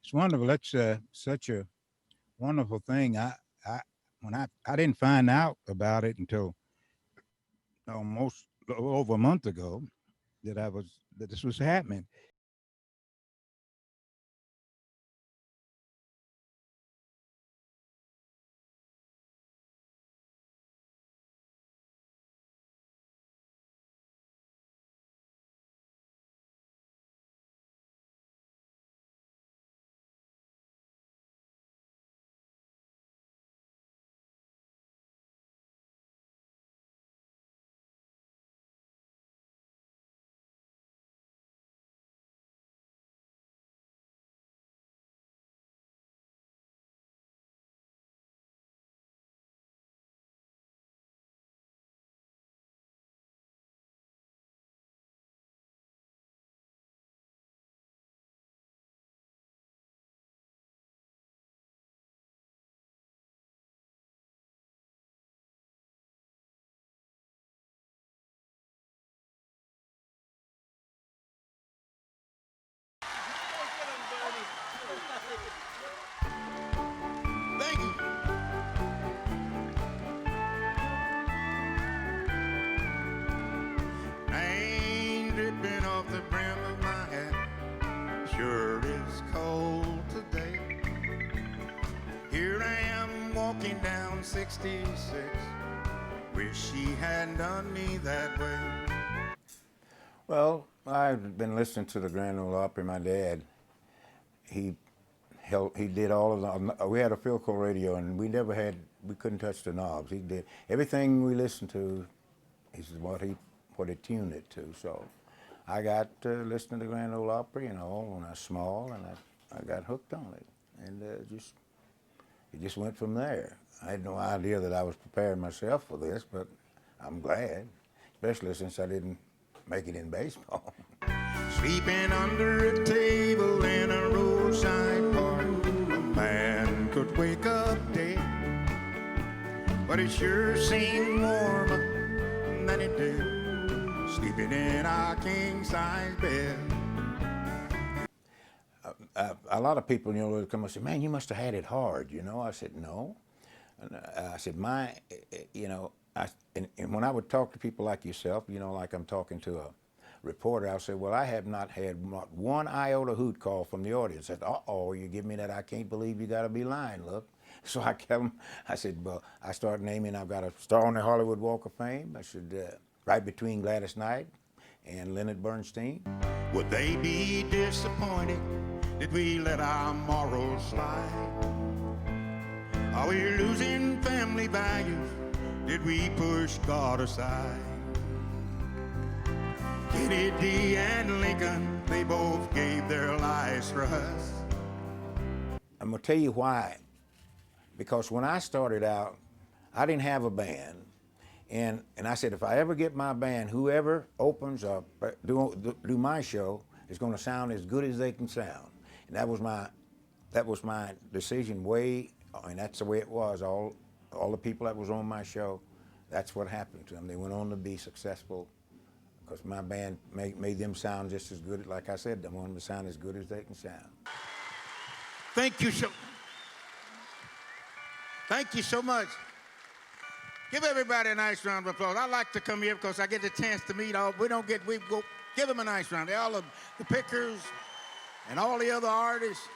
It's wonderful. That's such a wonderful thing. I when I didn't find out about it until almost over a month ago that this was happening. Thank you. Rain dripping off the brim of my hat. Sure is cold today. Here I am walking down 66. Wish she hadn't done me that way. Well, I've been listening to the Grand Ole Opry. My dad, he he did all of the. We had a Philco radio, and we couldn't touch the knobs. He did everything we listened to. Is what he tuned it to. So, I got listening to the Grand Ole Opry and all when I was small, and I got hooked on it, and it just went from there. I had no idea that I was preparing myself for this, but I'm glad, especially since I didn't make it in baseball. Sleeping under a table in a roadside park. A man could wake up dead, but it sure seemed warmer than it did sleeping in our king-size bed. A lot of people, would come and say, "Man, you must have had it hard," I said, "No." And I said, and when I would talk to people like yourself, like I'm talking to a reporter, I'll say, "Well, I have not had not one iota hoot call from the audience." I said, "Uh-oh, you give me that I can't believe you got to be lying look." So I tell them, I said, "Well," I start naming, I've got a star on the Hollywood Walk of Fame. I said, right between Gladys Knight and Leonard Bernstein. Would they be disappointed that we let our morals slide? Are we losing family values? Did we push God aside? Kennedy and Lincoln, they both gave their lives for us. I'm going to tell you why. Because when I started out, I didn't have a band. And I said, if I ever get my band, whoever opens up, do my show, is going to sound as good as they can sound. And that was my decision and that's the way it was. All the people that was on my show, that's what happened to them. They went on to be successful because my band made them sound just as good. Like I said, I want them to sound as good as they can sound. Thank you so much. Give everybody a nice round of applause. I like to come here because I get the chance to meet all. We go give them a nice round. All of the pickers and all the other artists.